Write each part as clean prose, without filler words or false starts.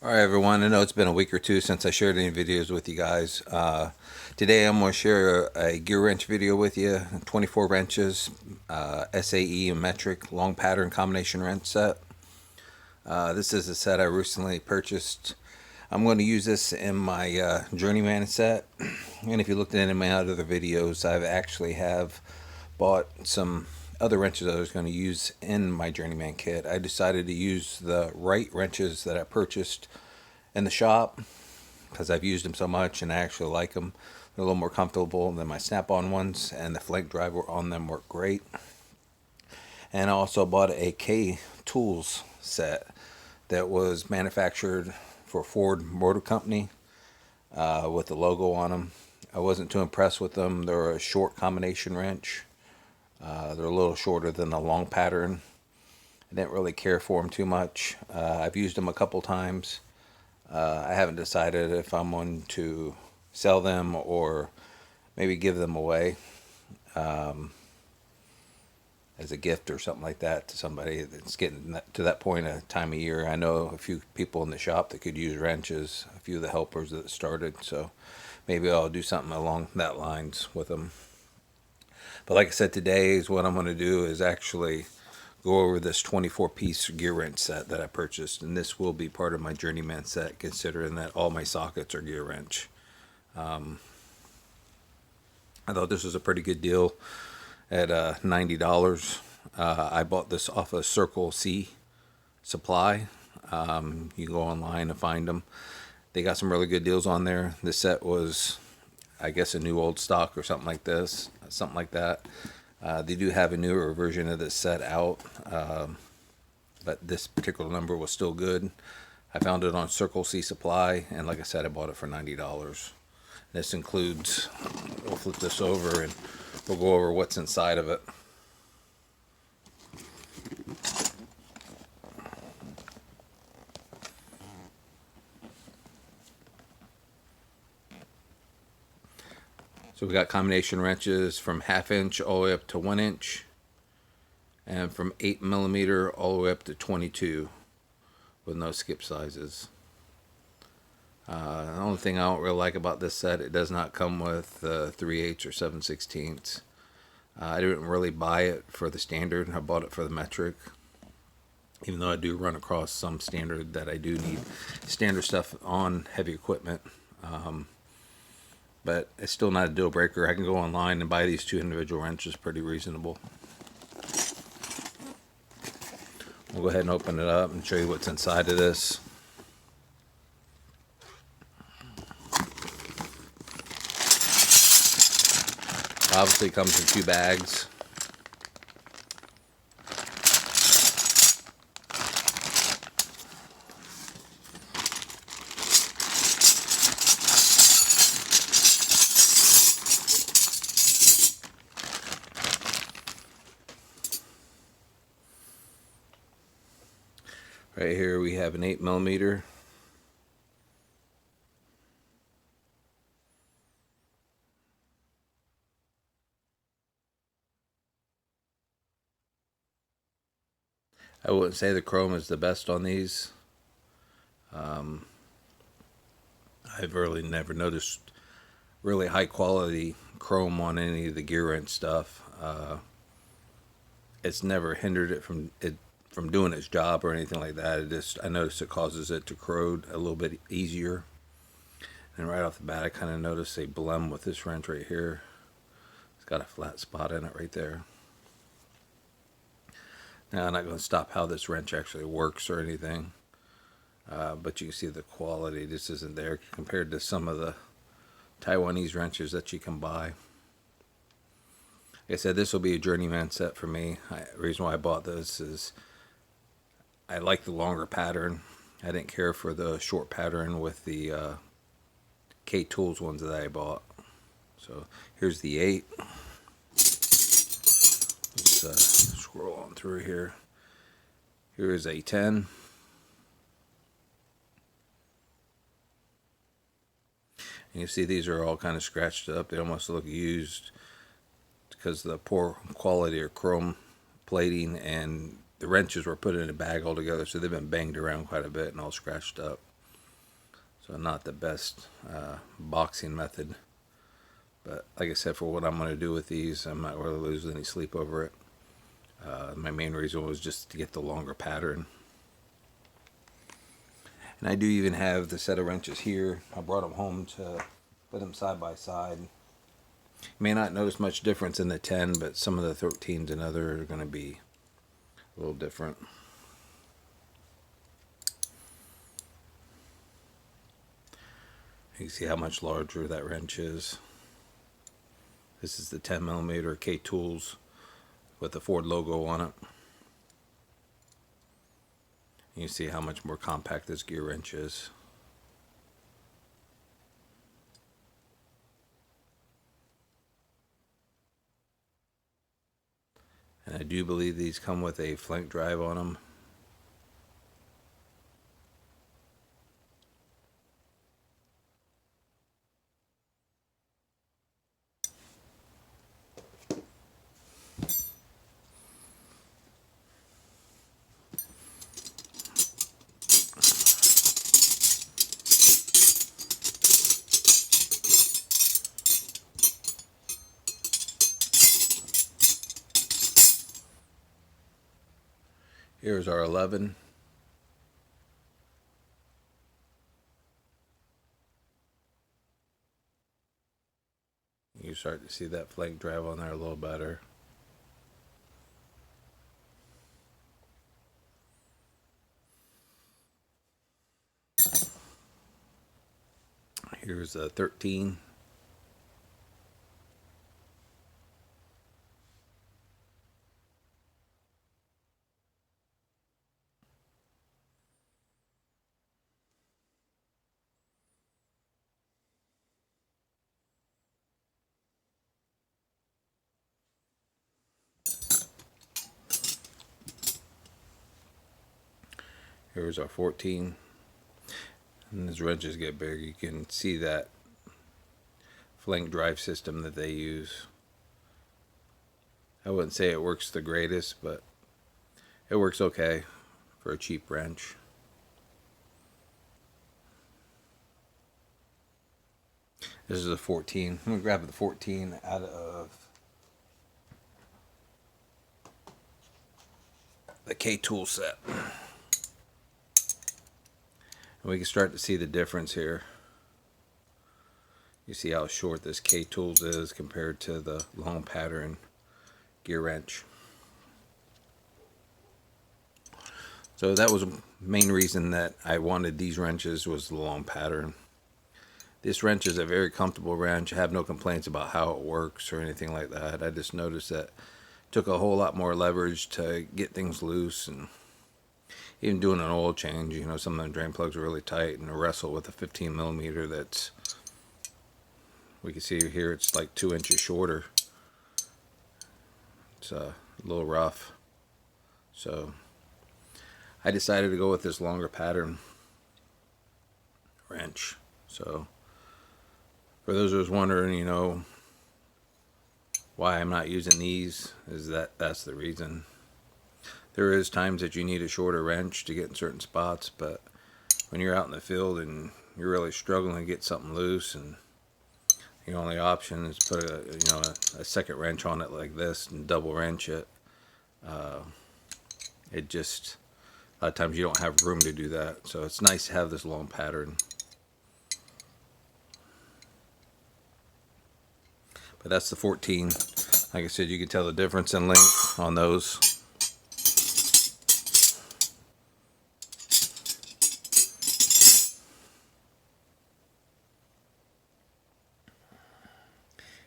Alright everyone, I know it's been a week or two since I shared any videos with you guys. Today I'm going to share a gear wrench video with you, 24 wrenches, SAE and metric long pattern combination wrench set. This is a set I recently purchased. I'm going to use this in my journeyman set, and if you looked at any of my other videos, I actually have bought some other wrenches I was going to use in my journeyman kit. I decided to use the right wrenches that I purchased in the shop because I've used them so much and I actually like them. They're a little more comfortable than my snap-on ones, and the flank driver on them work great. And I also bought a K Tools set that was manufactured for Ford Motor Company with the logo on them. I wasn't too impressed with them. They're a short combination wrench. They're a little shorter than the long pattern. I didn't really care for them too much. I've used them a couple times. I haven't decided if I'm going to sell them or maybe give them away as a gift or something like that to somebody that's getting to that point of time of year. I know a few people in the shop that could use wrenches, a few of the helpers that started, so maybe I'll do something along that lines with them. But like I said, today is what I'm going to do is actually go over this 24-piece gear wrench set that I purchased, and this will be part of my journeyman set, considering that all my sockets are gear wrench. I thought this was a pretty good deal at $90. I bought this off of Circle C Supply. You can go online and find them. They got some really good deals on there. This set was, I guess, a new old stock or something like this, something like that. They do have a newer version of this set out, but this particular number was still good. I found it on Circle C Supply, and like I said, I bought it for $90. This includes, we'll flip this over and we'll go over what's inside of it. So we got combination wrenches from 1/2 inch all the way up to 1 inch, and from 8mm all the way up to 22 with no skip sizes. The only thing I don't really like about this set, it does not come with 3/8 or 7/16. I didn't really buy it for the standard. I bought it for the metric, even though I do run across some standard that I do need standard stuff on heavy equipment. But it's still not a deal breaker. I can go online and buy these two individual wrenches pretty reasonable. We'll go ahead and open it up and show you what's inside of this. Obviously it comes in 2 bags. Right here we have an 8mm. I wouldn't say the chrome is the best on these. I've really never noticed really high quality chrome on any of the gear wrench stuff. It's never hindered it from doing its job or anything like that. I noticed it causes it to corrode a little bit easier. And right off the bat, I kind of noticed a blem with this wrench right here. It's got a flat spot in it right there. Now, I'm not going to stop how this wrench actually works or anything, but you can see the quality just isn't there compared to some of the Taiwanese wrenches that you can buy. Like I said, this will be a journeyman set for me. The reason why I bought this is I like the longer pattern. I didn't care for the short pattern with the K Tools ones that I bought. So here's the 8. Let's scroll on through here. Here is a 10. And you see these are all kind of scratched up. They almost look used because of the poor quality of chrome plating, and the wrenches were put in a bag altogether, so they've been banged around quite a bit and all scratched up. So not the best boxing method. But like I said, for what I'm going to do with these, I'm not going to lose any sleep over it. My main reason was just to get the longer pattern. And I do even have the set of wrenches here. I brought them home to put them side by side. You may not notice much difference in the 10, but some of the 13s and other are going to be a little different. You can see how much larger that wrench is. This is the 10mm K Tools with the Ford logo on it. You see how much more compact this Gearwrench is. And I do believe these come with a flank drive on them. Here's our 11. You start to see that flank drive on there a little better. Here's a 13. Here's our 14. And as wrenches get bigger, you can see that flank drive system that they use. I wouldn't say it works the greatest, but it works okay for a cheap wrench. This is a 14. I'm going to grab the 14 out of the K Tool set. And we can start to see the difference here. You see how short this K Tools is compared to the long pattern Gearwrench. So that was the main reason that I wanted these wrenches, was the long pattern. This wrench is a very comfortable wrench. I have no complaints about how it works or anything like that. I just noticed that it took a whole lot more leverage to get things loose, and even doing an oil change, you know, some of the drain plugs are really tight, and to wrestle with a 15mm that's, we can see here it's like 2 inches shorter. It's a little rough. So I decided to go with this longer pattern wrench. So for those who's wondering, you know, why I'm not using these, is that's the reason. There is times that you need a shorter wrench to get in certain spots, but when you're out in the field and you're really struggling to get something loose, and the only option is put a second wrench on it like this and double wrench it, it just, a lot of times you don't have room to do that. So it's nice to have this long pattern. But that's the 14. Like I said, you can tell the difference in length on those.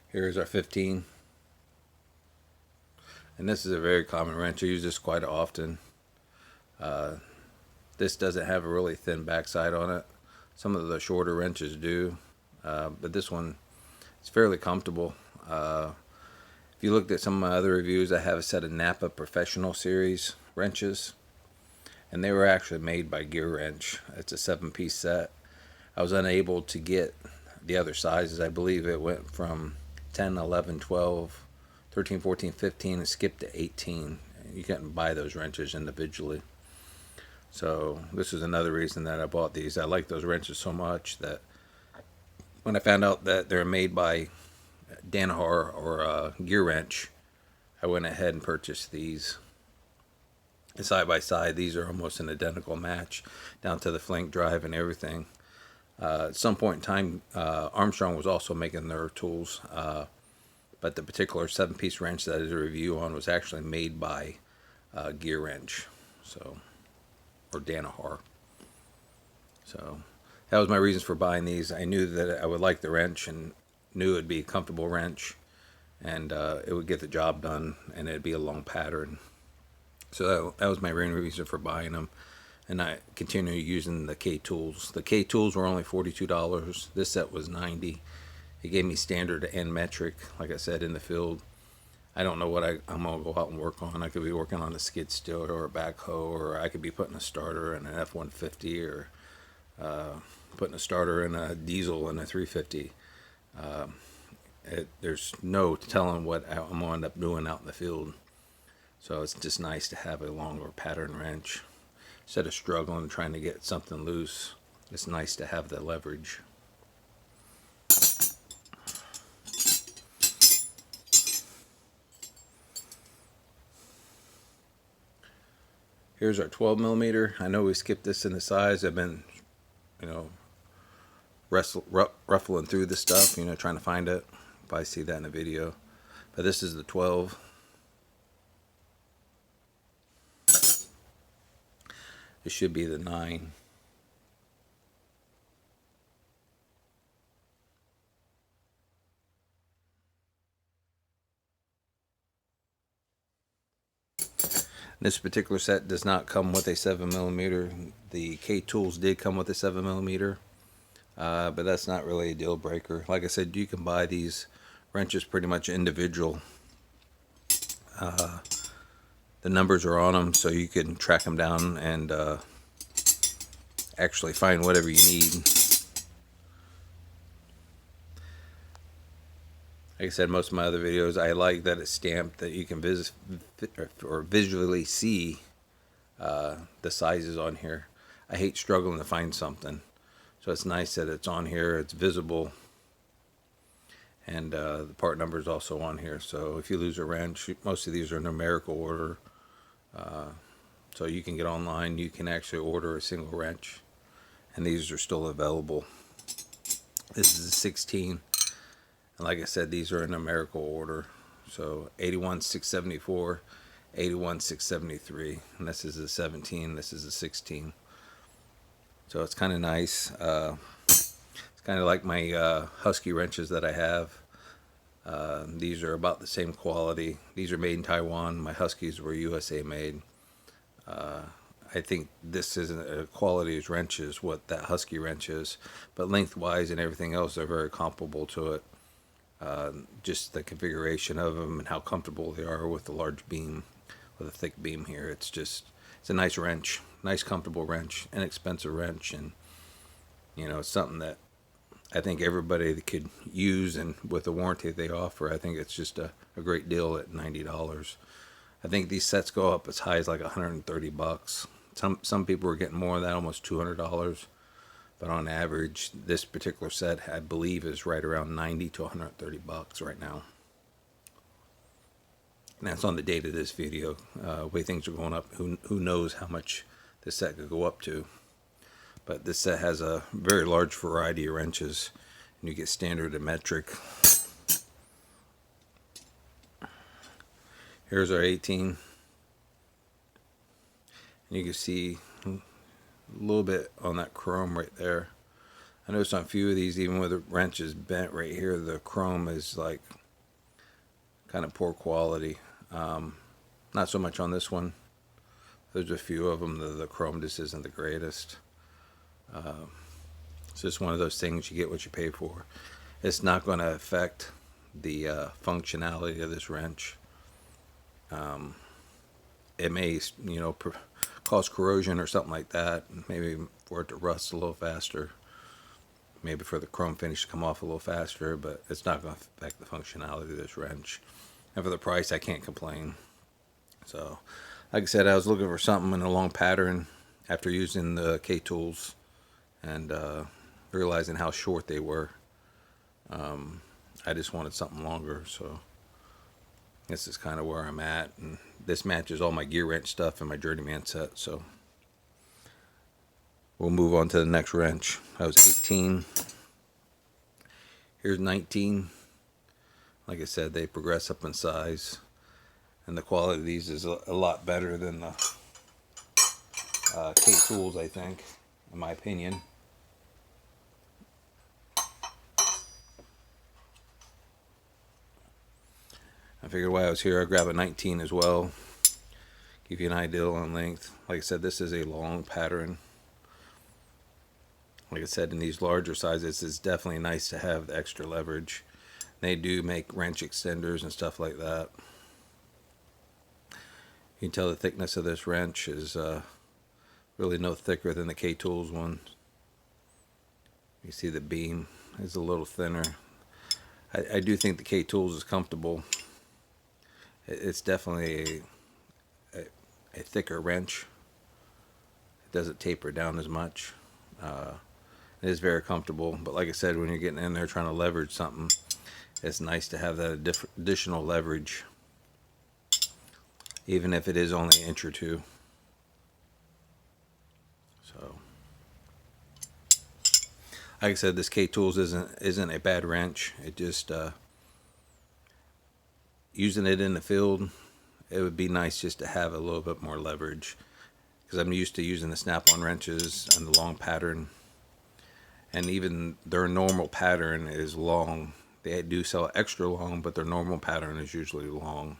Here's our 15. And this is a very common wrench. I use this quite often. This doesn't have a really thin backside on it. Some of the shorter wrenches do. But this one, it's fairly comfortable. If you looked at some of my other reviews, I have a set of Napa Professional Series wrenches, and they were actually made by Gearwrench. It's a 7-piece set. I was unable to get the other sizes. I believe it went from 10, 11, 12, 13, 14, 15, and skipped to 18. You couldn't buy those wrenches individually. So this is another reason that I bought these. I like those wrenches so much that when I found out that they're made by Danaher or Gearwrench, I went ahead and purchased these. Side by side, these are almost an identical match, down to the flank drive and everything. At some point in time, Armstrong was also making their tools, but the particular 7-piece wrench that I did a review on was actually made by Gearwrench, so, or Danaher. So that was my reasons for buying these. I knew that I would like the wrench and knew it would be a comfortable wrench, and it would get the job done, and it'd be a long pattern. So that was my main reason for buying them. And I continue using the K Tools. The K Tools were only $42. This set was $90. It gave me standard and metric, like I said, in the field. I don't know what I'm going to go out and work on. I could be working on a skid steer or a backhoe, or I could be putting a starter in an F-150, or putting a starter in a diesel in a 350. There's no telling what I'm going to end up doing out in the field. So it's just nice to have a longer pattern wrench. Instead of struggling trying to get something loose, it's nice to have the leverage. Here's our 12mm. I know we skipped this in the size. I've been, ruffling through this stuff, trying to find it. Probably see that in the video. But this is the 12. It should be the 9. This particular set does not come with a 7mm. The K Tools did come with a 7mm, but that's not really a deal breaker. Like I said, you can buy these wrenches pretty much individual. The numbers are on them, so you can track them down and actually find whatever you need. Like I said, most of my other videos, I like that it's stamped, that you can visually see the sizes on here. I hate struggling to find something, so it's nice that it's on here, it's visible, and the part number is also on here. So if you lose a wrench, most of these are numerical order. So you can get online, you can actually order a single wrench, and these are still available. This is a 16, and like I said, these are in numerical order. So 81,674, 81,673, and this is a 17, this is a 16. So it's kind of nice. It's kind of like my Husky wrenches that I have. These are about the same quality. These are made in Taiwan. My Huskies were USA made. I think this isn't a quality as wrench as what that Husky wrench is, but lengthwise and everything else are very comparable to it. Just the configuration of them and how comfortable they are with the large beam, with a thick beam here. It's a nice wrench, nice comfortable wrench, inexpensive wrench, and it's something that I think everybody could use, and with the warranty they offer, I think it's just a great deal at $90. I think these sets go up as high as like $130. Some people are getting more than that, almost $200. But on average, this particular set, I believe, is right around $90 to $130 right now. And that's on the date of this video. Way things are going up, who knows how much this set could go up to. But this set has a very large variety of wrenches, and you get standard and metric. Here's our 18, and you can see a little bit on that chrome right there. I noticed on a few of these, even with the wrenches bent right here, the chrome is like kind of poor quality. Not so much on this one. There's a few of them that the chrome just isn't the greatest. It's just one of those things, you get what you pay for. It's not going to affect the functionality of this wrench. It may, cause corrosion or something like that. Maybe for it to rust a little faster. Maybe for the chrome finish to come off a little faster, but it's not going to affect the functionality of this wrench. And for the price, I can't complain. So, like I said, I was looking for something in a long pattern. after using the K-Tools and realizing how short they were, I just wanted something longer, so this is kind of where I'm at. And this matches all my Gearwrench stuff and my Journeyman set, so we'll move on to the next wrench. That was 18. Here's 19. Like I said, they progress up in size, and the quality of these is a lot better than the K-Tools, I think, in my opinion. I figured while I was here, I'd grab a 19 as well. Give you an idea on length. Like I said, this is a long pattern. Like I said, in these larger sizes, it's definitely nice to have the extra leverage. They do make wrench extenders and stuff like that. You can tell the thickness of this wrench is really no thicker than the K-Tools one. You see the beam is a little thinner. I do think the K-Tools is comfortable. It's definitely a thicker wrench. It doesn't taper down as much. It is very comfortable, but like I said, when you're getting in there trying to leverage something, it's nice to have that additional leverage, even if it is only an inch or two. So, like I said, this K-Tools isn't a bad wrench. It just using it in the field, it would be nice just to have a little bit more leverage, because I'm used to using the snap-on wrenches and the long pattern, and even their normal pattern is long. They do sell extra long, but their normal pattern is usually long.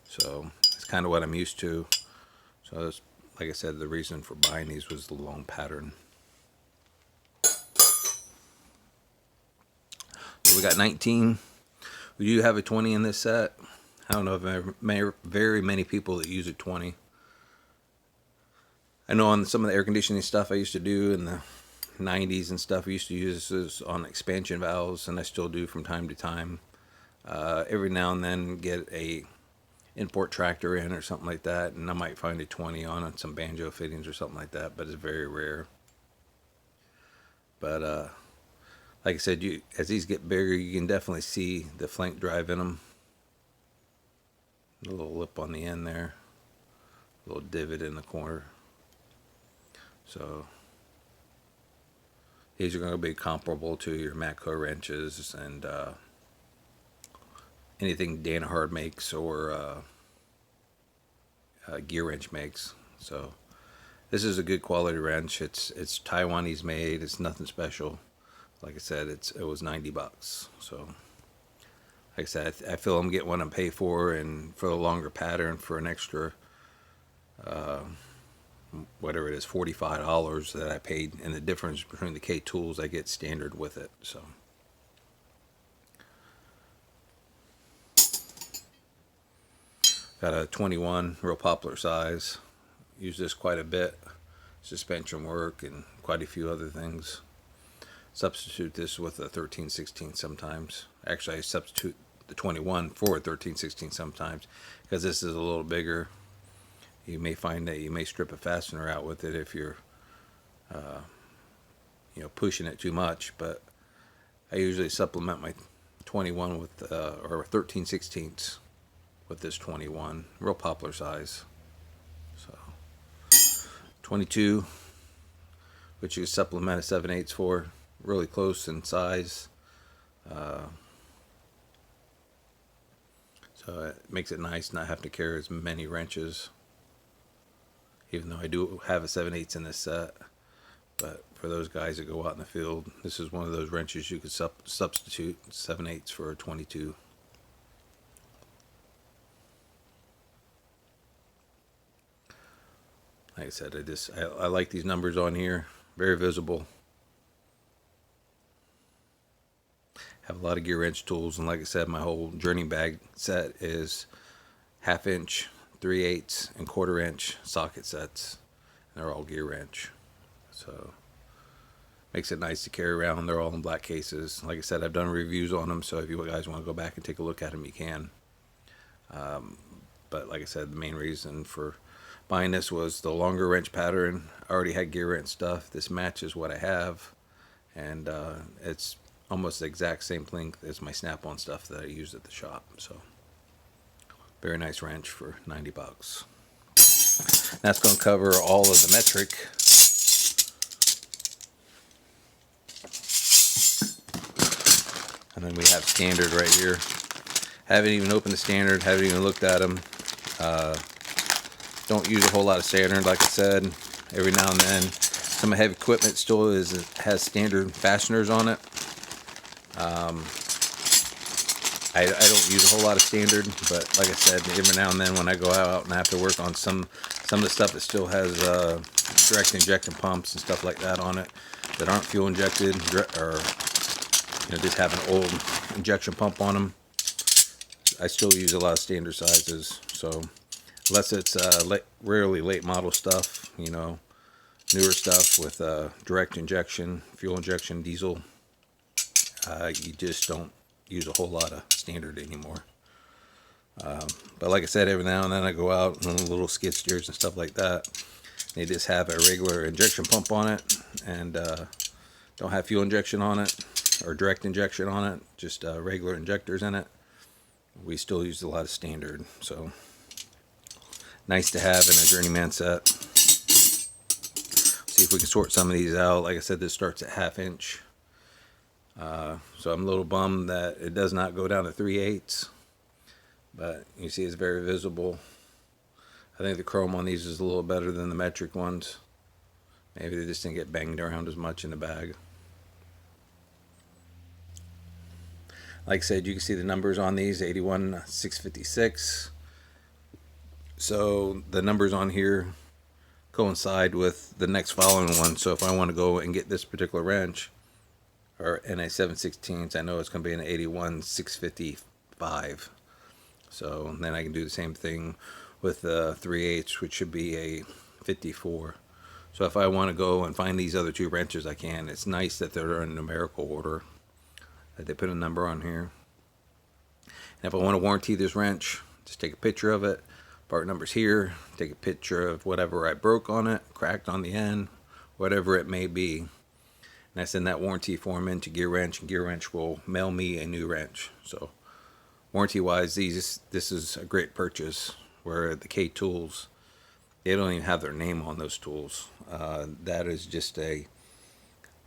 So it's kind of what I'm used to. So that's, like I said, the reason for buying these was the long pattern. So we got 19. We do have a 20 in this set. I don't know if very many people that use a 20. I know on some of the air conditioning stuff I used to do in the 90s and stuff, we used to use this on expansion valves, and I still do from time to time. Every now and then get a import tractor in or something like that, and I might find a 20 on some banjo fittings or something like that, but it's very rare. But like I said, as these get bigger, you can definitely see the flank drive in them. A little lip on the end there, a little divot in the corner. So these are going to be comparable to your Matco wrenches and anything Danaher makes or Gearwrench makes. So this is a good quality wrench. It's Taiwanese made. It's nothing special. Like I said, it was $90. So like I said, I feel I'm getting what I'm paid for, and for a longer pattern for an extra whatever it is, $45 that I paid, and the difference between the K-Tools, I get standard with it. So got a 21, real popular size. Use this quite a bit, suspension work and quite a few other things. Substitute this with a 13/16 sometimes. Actually, I substitute the 21 for a 13/16 sometimes, because this is a little bigger. You may find that you may strip a fastener out with it if you're pushing it too much, but I usually supplement my 21 with or 13/16 with this 21, real popular size. So 22, which you supplement a 7/8 for, really close in size. So it makes it nice not have to carry as many wrenches, even though I do have a 7/8 in this set. But for those guys that go out in the field, this is one of those wrenches you could substitute 7/8 for a 22. Like I said, I like these numbers on here, very visible. Have a lot of Gearwrench tools, and like I said, my whole journey bag set is 1/2 inch, 3/8, and 1/4 inch socket sets. And they're all Gearwrench, so makes it nice to carry around. They're all in black cases. Like I said, I've done reviews on them, so if you guys want to go back and take a look at them, you can. But like I said, the main reason for Buying this was the longer wrench pattern. I already had Gearwrench stuff. This matches what I have, and it's almost the exact same length as my snap-on stuff that I used at the shop. So very nice wrench for 90 bucks. That's going to cover all of the metric. And then we have standard right here. Haven't even opened the standard, haven't even looked at them. Don't use a whole lot of standard, like I said. Every now and then, some heavy equipment still has standard fasteners on it. I don't use a whole lot of standard, but like I said, every now and then when I go out and I have to work on some of the stuff that still has direct injection pumps and stuff like that on it that aren't fuel injected, or just have an old injection pump on them, I still use a lot of standard sizes. So unless it's rarely late model stuff, newer stuff with direct injection, fuel injection, diesel, you just don't use a whole lot of standard anymore. But like I said, every now and then I go out on little skid steers and stuff like that. They just have a regular injection pump on it, and don't have fuel injection on it or direct injection on it, just regular injectors in it. We still use a lot of standard, so nice to have in a journeyman set. See if we can sort some of these out. Like I said, this starts at 1/2 inch. So I'm a little bummed that it does not go down to 3/8, but you see it's very visible. I think the chrome on these is a little better than the metric ones. Maybe they just didn't get banged around as much in the bag. Like I said, you can see the numbers on these, 81,656. So the numbers on here coincide with the next following one. So if I want to go and get this particular wrench, or NA 7/16, I know it's going to be an 81,655. So then I can do the same thing with the 3/8, which should be a 54. So if I want to go and find these other two wrenches, I can. It's nice that they're in numerical order, that they put a number on here. And if I want to warranty this wrench, just take a picture of it. Part numbers here. Take a picture of whatever I broke on it, cracked on the end, whatever it may be. And I send that warranty form into Gearwrench, and Gearwrench will mail me a new wrench. So warranty-wise, this is a great purchase. Where the K Tools, they don't even have their name on those tools. That is just they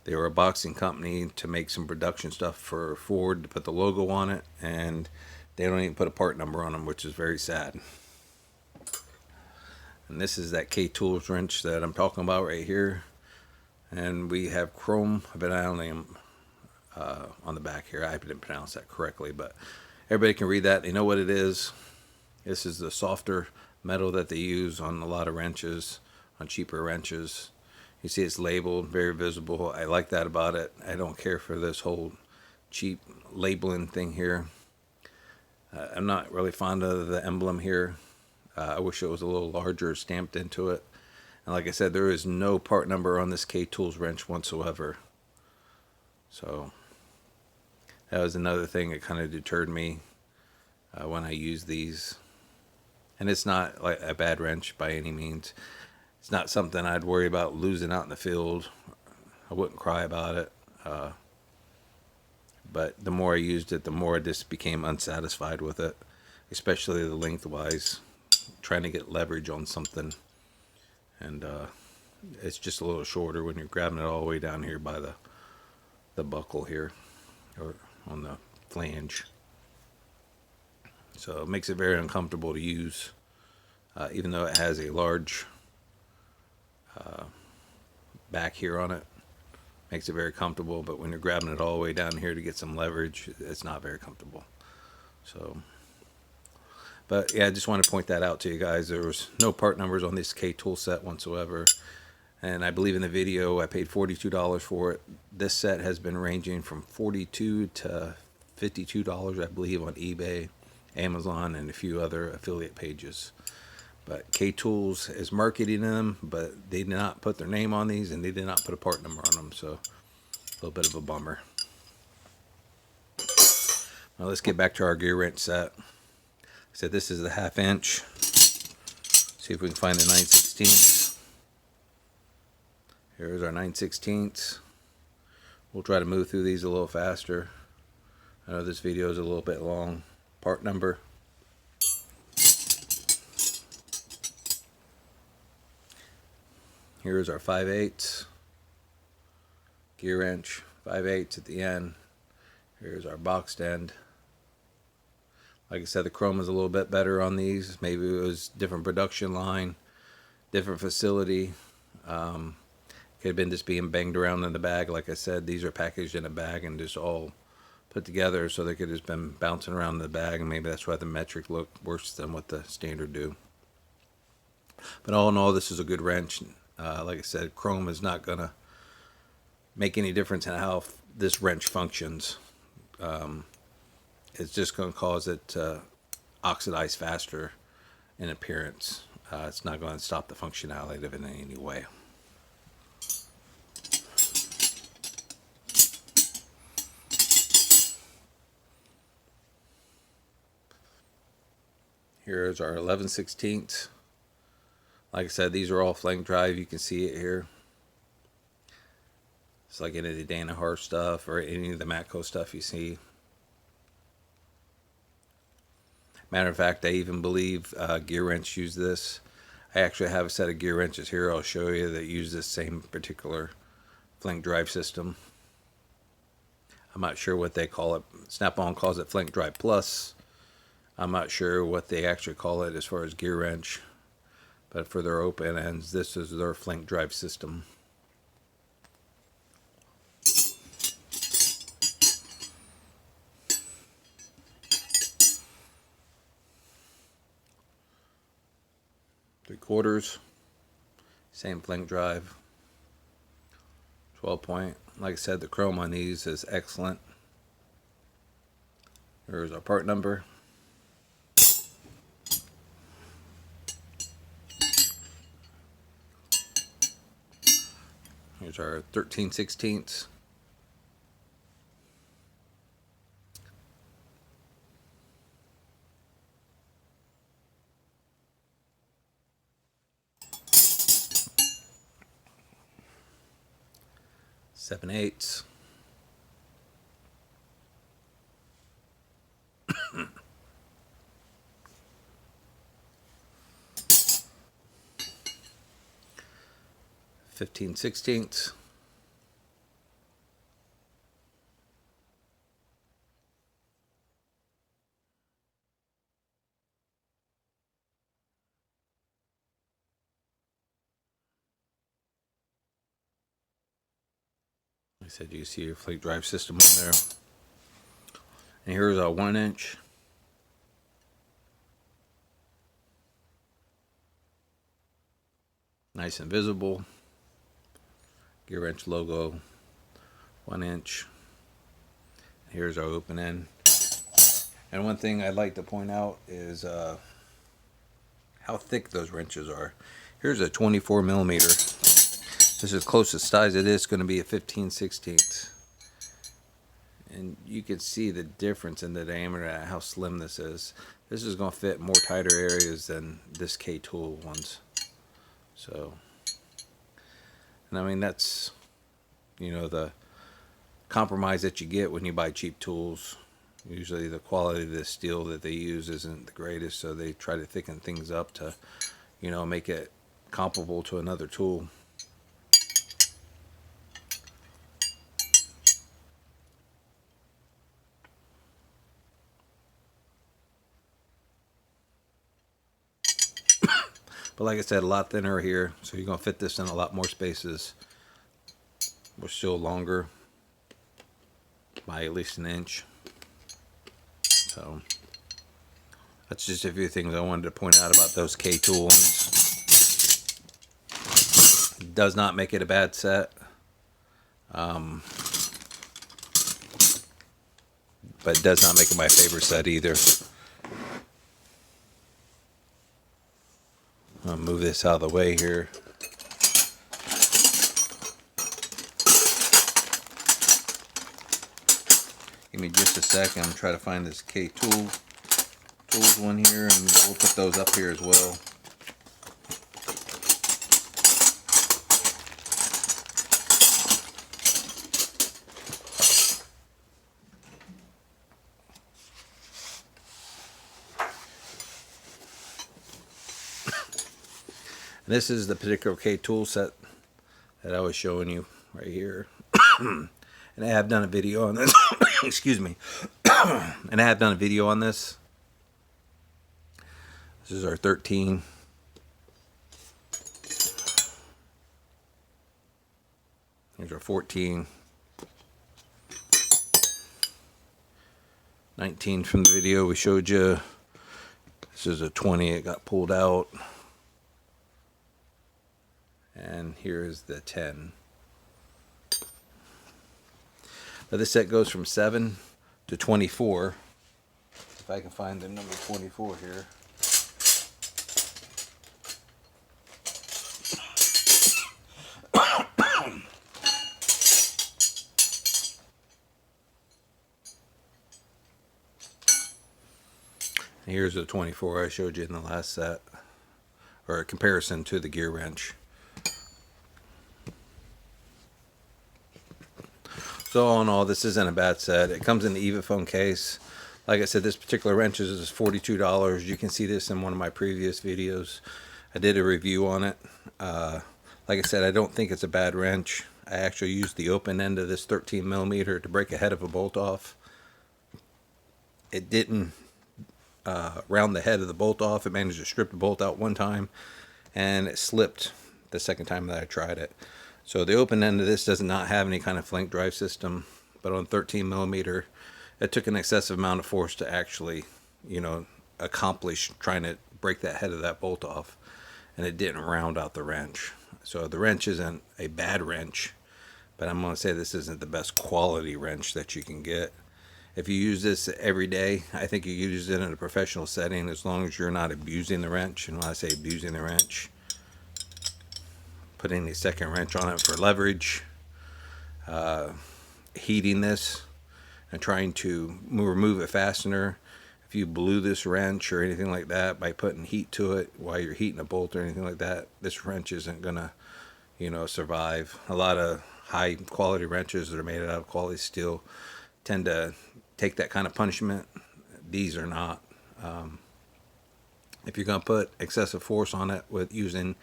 were a boxing company to make some production stuff for Ford to put the logo on it, and they don't even put a part number on them, which is very sad. And this is that K Tools wrench that I'm talking about right here. And we have chrome vanadium on the back here. I didn't pronounce that correctly, but everybody can read that. They know what it is. This is the softer metal that they use on a lot of wrenches, on cheaper wrenches. You see it's labeled, very visible. I like that about it. I don't care for this whole cheap labeling thing here. I'm not really fond of the emblem here. I wish it was a little larger, stamped into it. And like I said, there is no part number on this K Tools wrench whatsoever. So that was another thing that kind of deterred me when I used these. And it's not like a bad wrench by any means. It's not something I'd worry about losing out in the field. I wouldn't cry about it. But the more I used it, the more I just became unsatisfied with it. Especially the lengthwise. Trying to get leverage on something. And it's just a little shorter when you're grabbing it all the way down here by the buckle here. Or on the flange. So it makes it very uncomfortable to use, even though it has a large back here on it. Makes it very comfortable, but when you're grabbing it all the way down here to get some leverage, it's not very comfortable. So, but yeah, I just want to point that out to you guys. There was no part numbers on this K tool set whatsoever. And I believe in the video I paid $42 for it. This set has been ranging from $42 to $52, I believe, on eBay, Amazon, and a few other affiliate pages. But K Tools is marketing them, but they did not put their name on these, and they did not put a part number on them, so a little bit of a bummer. Now let's get back to our Gearwrench set. I said this is the 1/2 inch. See See if we can find the 9/16. Here's our 9/16. We'll try to move through these a little faster. I know this video is a little bit long. Part number. Here's our 5/8. Gear wrench, 5/8 at the end. Here's our boxed end. Like I said, the chrome is a little bit better on these. Maybe it was different production line, different facility. Could have been just being banged around in the bag. Like I said, these are packaged in a bag and just all put together, so they could have just been bouncing around in the bag, and maybe that's why the metric looked worse than what the standard do. But all in all, this is a good wrench. Like I said, chrome is not gonna make any difference in how this wrench functions. It's just going to cause it to oxidize faster in appearance. It's not going to stop the functionality of it in any way. Here's our 11/16. Like I said, these are all flank drive. You can see it here. It's like any of the Danaher stuff or any of the Matco stuff you see. Matter of fact, I even believe Gearwrench use this. I actually have a set of gear wrenches here I'll show you that use this same particular flank drive system. I'm not sure what they call it. Snap-on calls it Flank Drive Plus. I'm not sure what they actually call it as far as Gearwrench. But for their open ends, this is their Flank Drive system. Three-quarters, same flank drive, 12 point. Like I said, the chrome on these is excellent. Here's our part number. Here's our 13/16. Seven eighths. Fifteen sixteenths. Like I said, you see your flank drive system on there. And here's our 1 inch. Nice and visible. Gearwrench logo, 1 inch. Here's our open end. And one thing I'd like to point out is how thick those wrenches are. Here's a 24 millimeter. This is closest size it is going to be a 15/16. And you can see the difference in the diameter and how slim this is. This is going to fit more tighter areas than this K-Tool ones. So, and I mean, that's, you know, the compromise that you get when you buy cheap tools. Usually the quality of the steel that they use isn't the greatest, so they try to thicken things up to, you know, make it comparable to another tool. But like I said, a lot thinner here, so you're going to fit this in a lot more spaces. We're still longer by at least 1 inch. So that's just a few things I wanted to point out about those K-Tool ones. It does not make it a bad set. But it does not make it my favorite set either. I'll move this out of the way here. Give me just a second. I'm trying to find this K-Tool tools one here, and we'll put those up here as well. This is the particular K tool set that I was showing you right here. And I have done a video on this. Excuse me. And I have done a video on this. This is our 13. Here's our 14. 19 from the video we showed you. This is a 20. It got pulled out. And here's the 10. Now this set goes from 7 to 24. If I can find the number 24 here. Here's the 24 I showed you in the last set, or a comparison to the Gearwrench. So all in all, this isn't a bad set. It comes in the EvaPhone case. Like I said, this particular wrench is $42. You can see this in one of my previous videos. I did a review on it. Like I said, I don't think it's a bad wrench. I actually used the open end of this 13mm to break a head of a bolt off. It didn't round the head of the bolt off. It managed to strip the bolt out one time, and it slipped the second time that I tried it. So the open end of this does not have any kind of flank drive system, but on 13mm, it took an excessive amount of force to actually, accomplish trying to break that head of that bolt off, and it didn't round out the wrench. So the wrench isn't a bad wrench, but I'm going to say this isn't the best quality wrench that you can get. If you use this every day, I think you use it in a professional setting as long as you're not abusing the wrench. And when I say abusing the wrench, putting a second wrench on it for leverage, heating this and trying to remove a fastener. If you blew this wrench or anything like that by putting heat to it while you're heating a bolt or anything like that, this wrench isn't gonna, survive. A lot of high quality wrenches that are made out of quality steel tend to take that kind of punishment. These are not. If you're going to put excessive force on it with using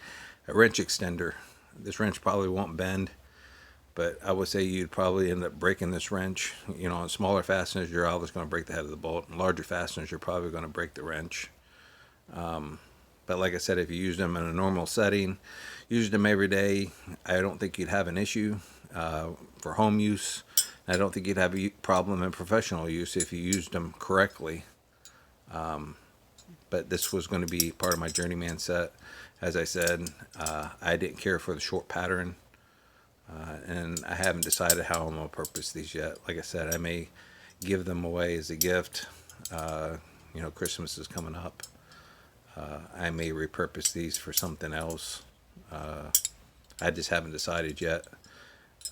a wrench extender, this wrench probably won't bend, but I would say you'd probably end up breaking this wrench. On smaller fasteners, you're always going to break the head of the bolt. In larger fasteners, you're probably going to break the wrench. But like I said, if you use them in a normal setting, use them every day, I don't think you'd have an issue. For home use, I don't think you'd have a problem in professional use if you used them correctly. But this was going to be part of my journeyman set. As I said, I didn't care for the short pattern, and I haven't decided how I'm going to purpose these yet. Like I said, I may give them away as a gift. Christmas is coming up. I may repurpose these for something else. I just haven't decided yet.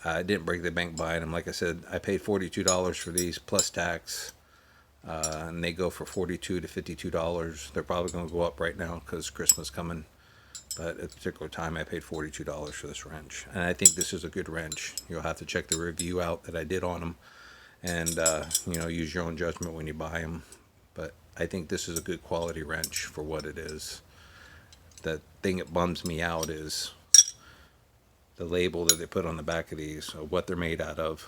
I didn't break the bank buying them. Like I said, I paid $42 for these plus tax, and they go for $42 to $52. They're probably going to go up right now because Christmas coming. But at a particular time, I paid $42 for this wrench, and I think this is a good wrench. You'll have to check the review out that I did on them, and use your own judgment when you buy them. But I think this is a good quality wrench for what it is. The thing that bums me out is the label that they put on the back of these, of what they're made out of.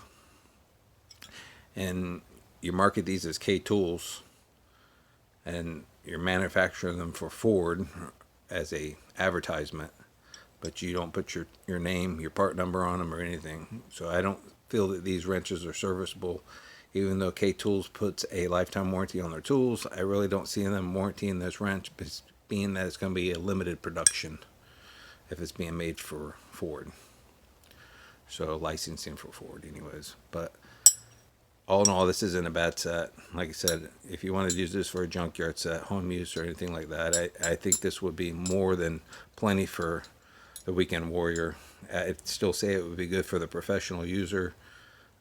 And you market these as K tools, and you're manufacturing them for Ford as a advertisement, but you don't put your name, your part number on them or anything. So I don't feel that these wrenches are serviceable. Even though K Tools puts a lifetime warranty on their tools, I really don't see them warrantying this wrench, being that it's going to be a limited production if it's being made for Ford. So licensing for Ford anyways. But all in all, this isn't a bad set. Like I said, if you want to use this for a junkyard set, home use or anything like that, I think this would be more than plenty for the weekend warrior. I'd still say it would be good for the professional user.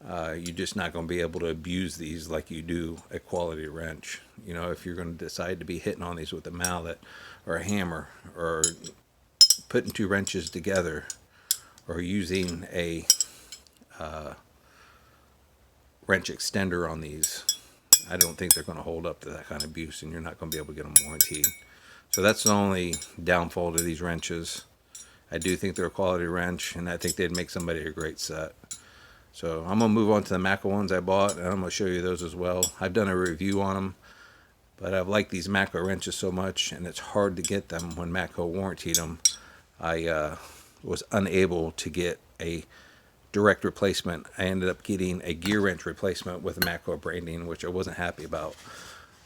You're just not going to be able to abuse these like you do a quality wrench. If you're going to decide to be hitting on these with a mallet or a hammer, or putting two wrenches together, or using a wrench extender on these, I don't think they're going to hold up to that kind of abuse, and you're not going to be able to get them warranted. So that's the only downfall to these wrenches. I do think they're a quality wrench, and I think they'd make somebody a great set. So I'm going to move on to the Matco ones I bought, and I'm going to show you those as well. I've done a review on them, but I've liked these Matco wrenches so much, and it's hard to get them when Matco warrantied them. I was unable to get a direct replacement. I ended up getting a Gearwrench replacement with a Matco branding, which I wasn't happy about.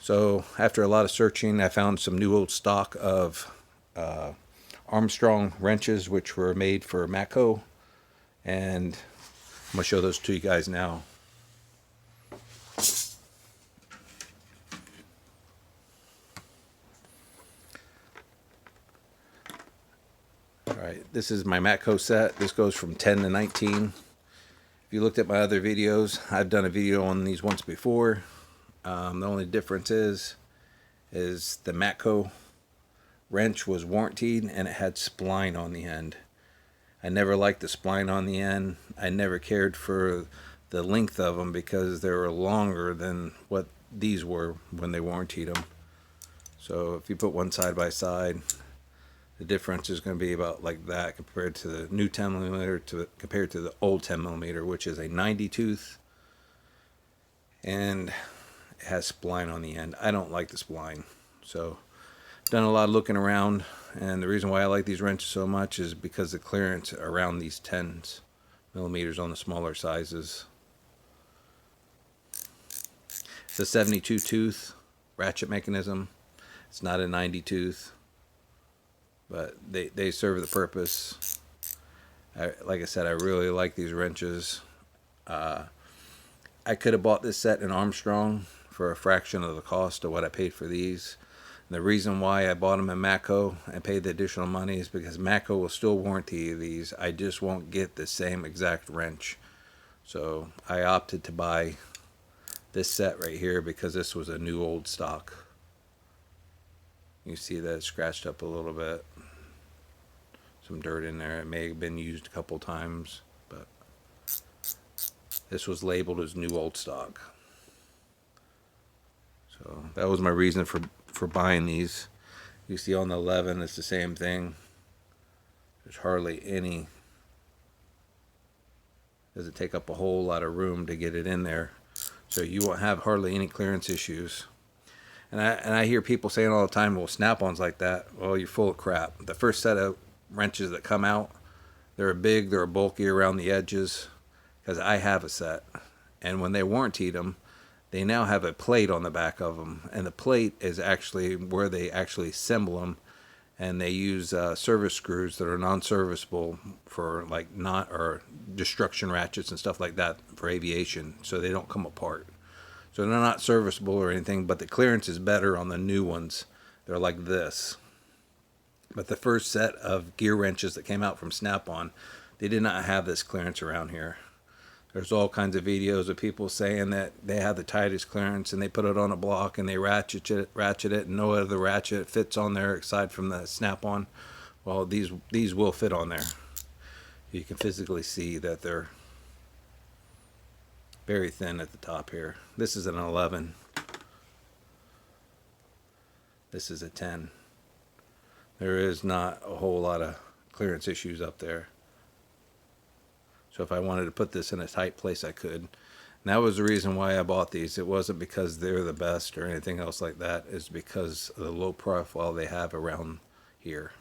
So after a lot of searching, I found some new old stock of Armstrong wrenches, which were made for Matco, and I'm going to show those to you guys now. Alright, this is my Matco set. This goes from 10 to 19. If you looked at my other videos, I've done a video on these once before. The only difference is the Matco wrench was warranted and it had spline on the end. I never liked the spline on the end. I never cared for the length of them because they were longer than what these were when they warrantied them. So if you put one side by side, the difference is going to be about like that compared to the new 10mm compared to the old 10mm, which is a 90 tooth, and it has spline on the end. I don't like the spline, so I've done a lot of looking around, and the reason why I like these wrenches so much is because the clearance around these 10mm on the smaller sizes. It's a 72 tooth ratchet mechanism. It's not a 90 tooth. But they serve the purpose. Like I said, I really like these wrenches. I could have bought this set in Armstrong for a fraction of the cost of what I paid for these. And the reason why I bought them in Matco and paid the additional money is because Matco will still warranty these. I just won't get the same exact wrench. So I opted to buy this set right here because this was a new old stock. You see that it's scratched up a little bit. Some dirt in there. It may have been used a couple times, but this was labeled as new old stock. So that was my reason for buying these. You see on the 11, it's the same thing. There's hardly any. Doesn't take up a whole lot of room to get it in there, so you won't have hardly any clearance issues. And I hear people saying all the time, well, snap-ons like that, well, you're full of crap. The first set of wrenches that come out, they're big, they're bulky around the edges, because I have a set. And when they warrantied them, they now have a plate on the back of them. And the plate is actually where they actually assemble them. And they use service screws that are non-serviceable for like or destruction ratchets and stuff like that for aviation, so they don't come apart. So they're not serviceable or anything, but the clearance is better on the new ones. They're like this. But the first set of gear wrenches that came out from Snap-on, they did not have this clearance around here. There's all kinds of videos of people saying that they have the tightest clearance and they put it on a block and they ratchet it and no other ratchet fits on there aside from the Snap-on. Well, these will fit on there. You can physically see that they're very thin at the top here. This is an 11. This is a 10. There is not a whole lot of clearance issues up there. So if I wanted to put this in a tight place, I could. And that was the reason why I bought these. It wasn't because they're the best or anything else like that. It's because of the low profile they have around here.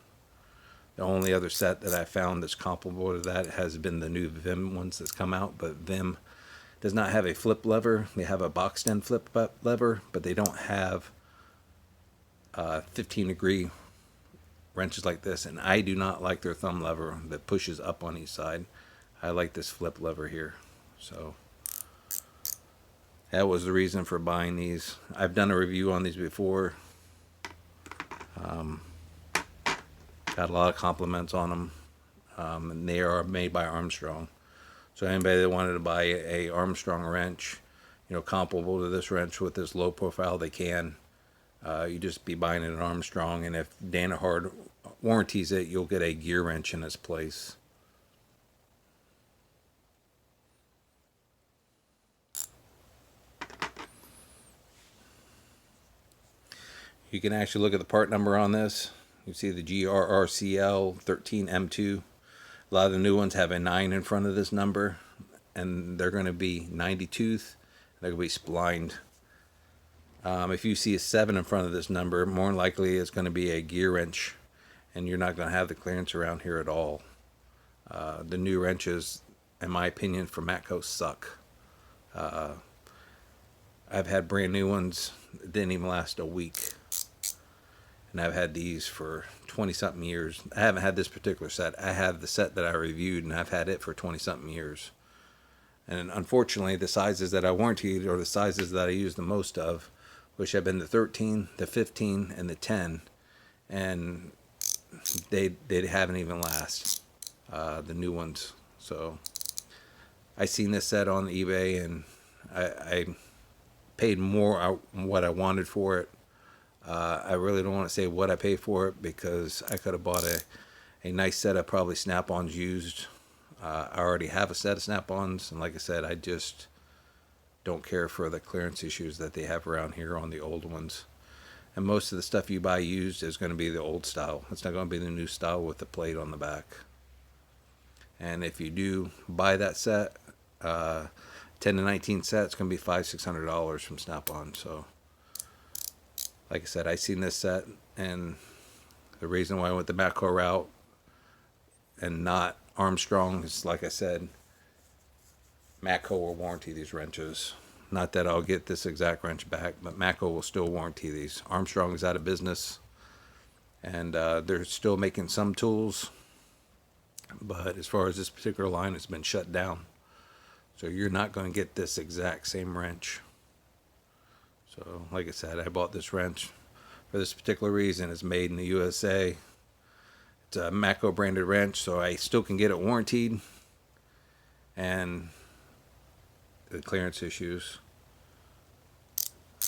The only other set that I found that's comparable to that has been the new Vim ones that's come out, but Vim does not have a flip lever. They have a boxed end flip lever, but they don't have 15-degree wrenches like this, and I do not like their thumb lever that pushes up on each side. I like this flip lever here. So that was the reason for buying these. I've done a review on these before. Got a lot of compliments on them, and they are made by Armstrong. So anybody that wanted to buy a Armstrong wrench, you know, comparable to this wrench with this low profile, they can. You just be buying it at Armstrong, and if Danaher warranties it, you'll get a Gearwrench in its place. You can actually look at the part number on this. You see the GRRCL13M2. A lot of the new ones have a 9 in front of this number, and they're going to be 90 tooth. They're going to be splined. If you see a 7 in front of this number, more than likely it's going to be a gear wrench, and you're not going to have the clearance around here at all. The new wrenches, in my opinion, for Matco suck. I've had brand new ones that didn't even last a week. And I've had these for 20-something years. I haven't had this particular set. I have the set that I reviewed, and I've had it for 20-something years. And unfortunately, the sizes that I warranted are the sizes that I use the most of, which have been the 13, the 15, and the 10. And they haven't even last, the new ones. So I seen this set on eBay, and I paid more what I wanted for it. I really don't want to say what I paid for it, because I could have bought a nice set of probably snap-ons used. I already have a set of snap-ons, and like I said, I just don't care for the clearance issues that they have around here on the old ones. And most of the stuff you buy used is going to be the old style. It's not going to be the new style with the plate on the back. And if you do buy that set, 10 to 19 set, it's going to be $500-600 from Snap-on. So like I said, I seen this set, and the reason why I went the Matco route and not Armstrong is, like I said, Matco will warranty these wrenches. Not that I'll get this exact wrench back, but Matco will still warranty these. Armstrong is out of business, and they're still making some tools, but as far as this particular line, it's been shut down. So you're not going to get this exact same wrench. So like I said, I bought this wrench for this particular reason. It's made in the USA. It's a Matco branded wrench, so I still can get it warranted. And the clearance issues,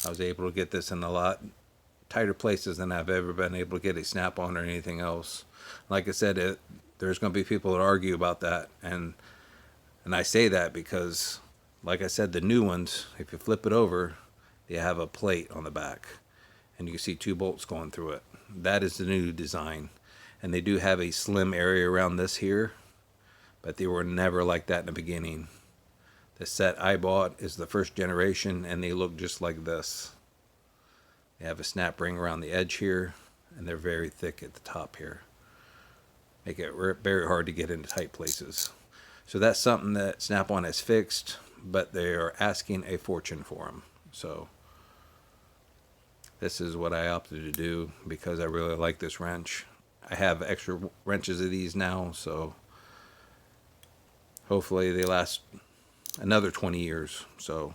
I was able to get this in a lot tighter places than I've ever been able to get a Snap-on or anything else. Like I said, there's going to be people that argue about that, and I say that because, like I said, the new ones, if you flip it over, they have a plate on the back, and you can see 2 bolts going through it. That is the new design, and they do have a slim area around this here, but they were never like that in the beginning. The set I bought is the first generation, and they look just like this. They have a snap ring around the edge here, and they're very thick at the top here. Make it very hard to get into tight places. So that's something that Snap-on has fixed, but they are asking a fortune for them. So this is what I opted to do because I really like this wrench. I have extra wrenches of these now, so hopefully they last another 20 years. So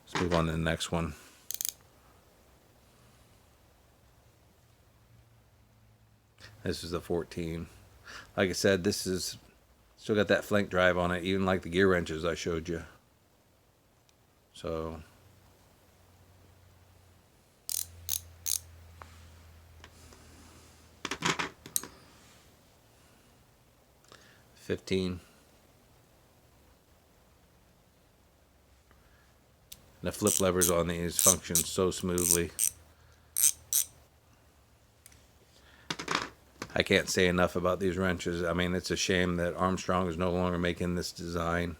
let's move on to the next one. This is the 14. Like I said, this is still got that flank drive on it, even like the gear wrenches I showed you. So $15. The flip levers on these function so smoothly. I can't say enough about these wrenches. I mean, it's a shame that Armstrong is no longer making this design.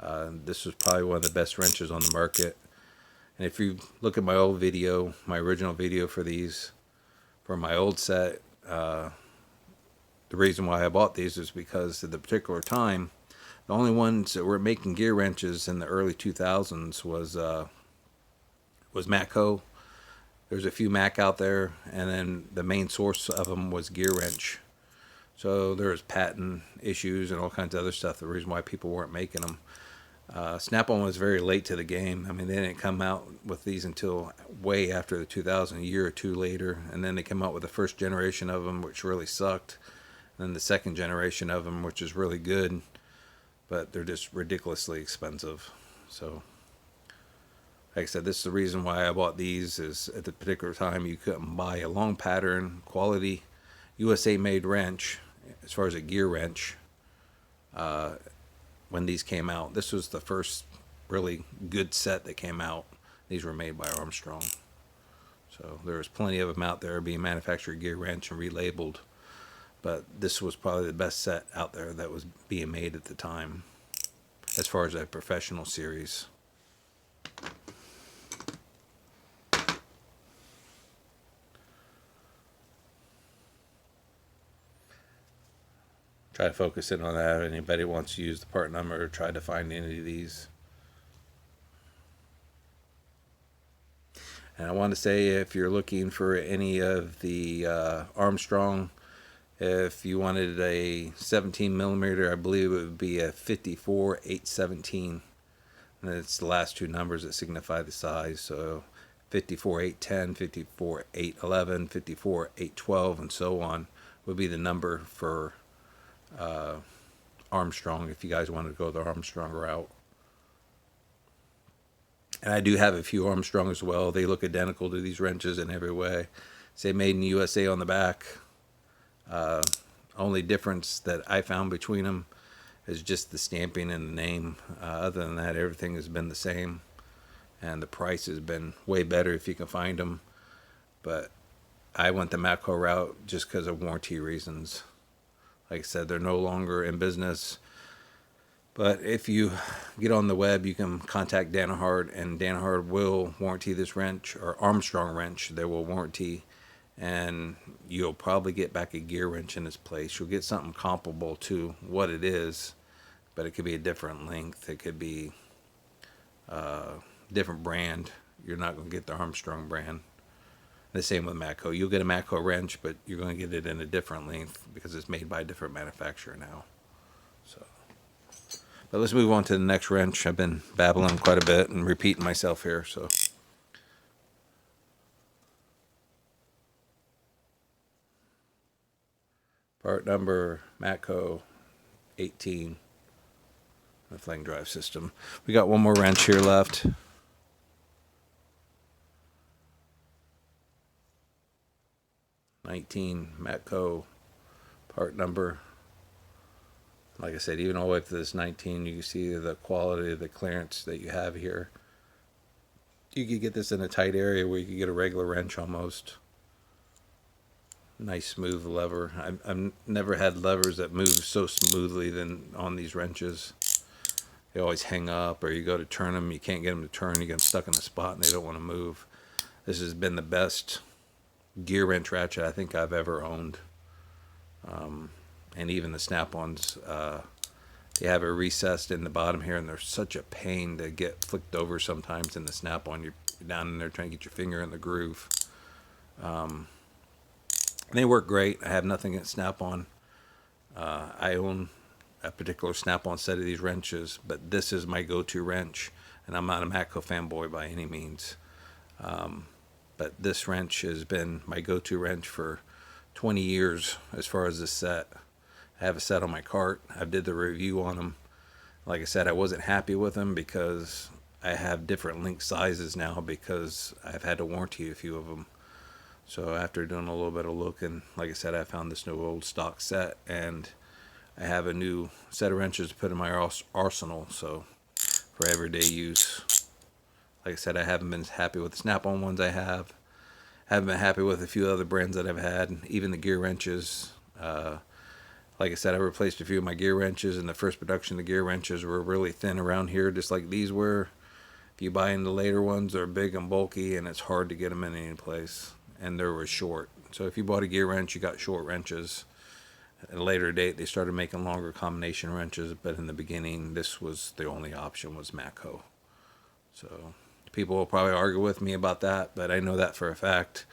This was probably one of the best wrenches on the market. And if you look at my old video, my original video for these, for my old set, the reason why I bought these is because at the particular time, the only ones that were making gear wrenches in the early 2000s was Matco. There's a few Mac out there, and then the main source of them was Gearwrench. So there was patent issues and all kinds of other stuff, the reason why people weren't making them. Snap-on was very late to the game. I mean, they didn't come out with these until way after the 2000, a year or two later, and then they came out with the first generation of them, which really sucked, and then the second generation of them, which is really good, but they're just ridiculously expensive. So like I said, this is the reason why I bought these, is at the particular time you couldn't buy a long pattern, quality, USA made wrench, as far as a gear wrench, when these came out. This was the first really good set that came out. These were made by Armstrong. So there's plenty of them out there being manufactured Gearwrench and relabeled, but this was probably the best set out there that was being made at the time as far as a professional series. Try to focus in on that. If anybody wants to use the part number or try to find any of these. And I want to say, if you're looking for any of the Armstrong, if you wanted a 17 millimeter, I believe it would be a 54-817. And it's the last two numbers that signify the size. So 54-810, 54-811, 54-812, and so on would be the number for Armstrong, if you guys wanted to go the Armstrong route. And I do have a few Armstrong as well. They look identical to these wrenches in every way. Say made in the USA on the back. Only difference that I found between them is just the stamping and the name. Other than that, everything has been the same, and the price has been way better if you can find them. But I went the Matco route just because of warranty reasons. Like I said, they're no longer in business. But if you get on the web, you can contact Danaher, and Danaher will warranty this wrench, or Armstrong wrench. They will warranty, and you'll probably get back a Gearwrench in its place. You'll get something comparable to what it is, but it could be a different length. It could be a different brand. You're not going to get the Armstrong brand. The same with Matco. You'll get a Matco wrench, but you're going to get it in a different length because it's made by a different manufacturer now. So, but let's move on to the next wrench. I've been babbling quite a bit and repeating myself here. So, part number Matco 18, the flank drive system. We got one more wrench here left. Matco part number. Like I said, even all the way up to this 19, you can see the quality of the clearance that you have here. You could get this in a tight area where you could get a regular wrench almost. Nice smooth lever. I've never had levers that move so smoothly than on these wrenches. They always hang up, or you go to turn them, you can't get them to turn, you get them stuck in a spot and they don't want to move. This has been the best gear wrench ratchet I think I've ever owned. And even the snap-ons, they have it recessed in the bottom here, and they're such a pain to get flicked over sometimes in the snap-on. You're down in there trying to get your finger in the groove. They work great. I have nothing against snap-on. I own a particular snap-on set of these wrenches, but this is my go-to wrench, and I'm not a Matco fanboy by any means. But this wrench has been my go-to wrench for 20 years as far as this set. I have a set on my cart. I did the review on them. Like I said, I wasn't happy with them because I have different link sizes now because I've had to warranty a few of them. So after doing a little bit of looking, like I said, I found this new old stock set, and I have a new set of wrenches to put in my arsenal, so for everyday use. Like I said, I haven't been happy with the snap-on ones I have. Haven't been happy with a few other brands that I've had, even the gear wrenches. Like I said, I replaced a few of my gear wrenches, and the first production of the gear wrenches were really thin around here, just like these were. If you buy into later ones, they're big and bulky, and it's hard to get them in any place. And they were short. So if you bought a gear wrench, you got short wrenches. At a later date, they started making longer combination wrenches, but in the beginning, this was the only option, was Matco. So people will probably argue with me about that, but I know that for a fact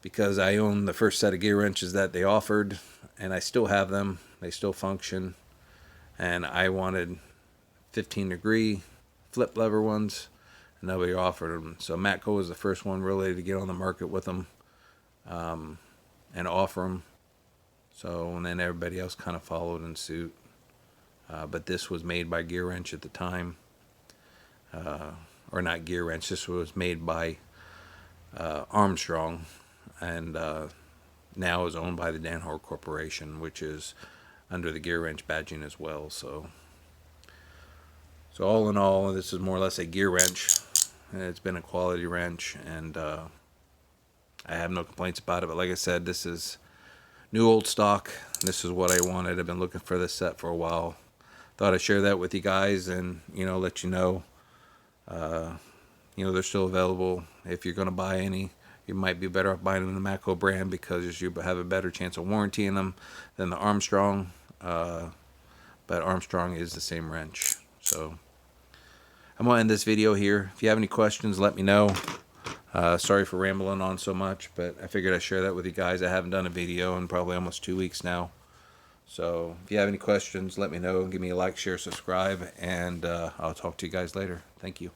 because I own the first set of gear wrenches that they offered, and I still have them. They still function, and I wanted 15-degree flip lever ones, and nobody offered them. So Matco was the first one really to get on the market with them and offer them. So, and then everybody else kind of followed in suit. But this was made by Gearwrench at the time. Or not Gearwrench, this was made by Armstrong, and now is owned by the Danaher Corporation, which is under the Gearwrench badging as well. So all in all, this is more or less a gear wrench. It's been a quality wrench, and I have no complaints about it. But like I said, this is new old stock. This is what I wanted. I've been looking for this set for a while. Thought I'd share that with you guys and, you know, let you know. You know, they're still available. If you're going to buy any, you might be better off buying them in the Matco brand because you have a better chance of warrantying them than the Armstrong. But Armstrong is the same wrench. So I'm going to end this video here. If you have any questions, let me know. Sorry for rambling on so much, but I figured I'd share that with you guys. I haven't done a video in probably almost 2 weeks now. So if you have any questions, let me know. Give me a like, share, subscribe, and I'll talk to you guys later. Thank you.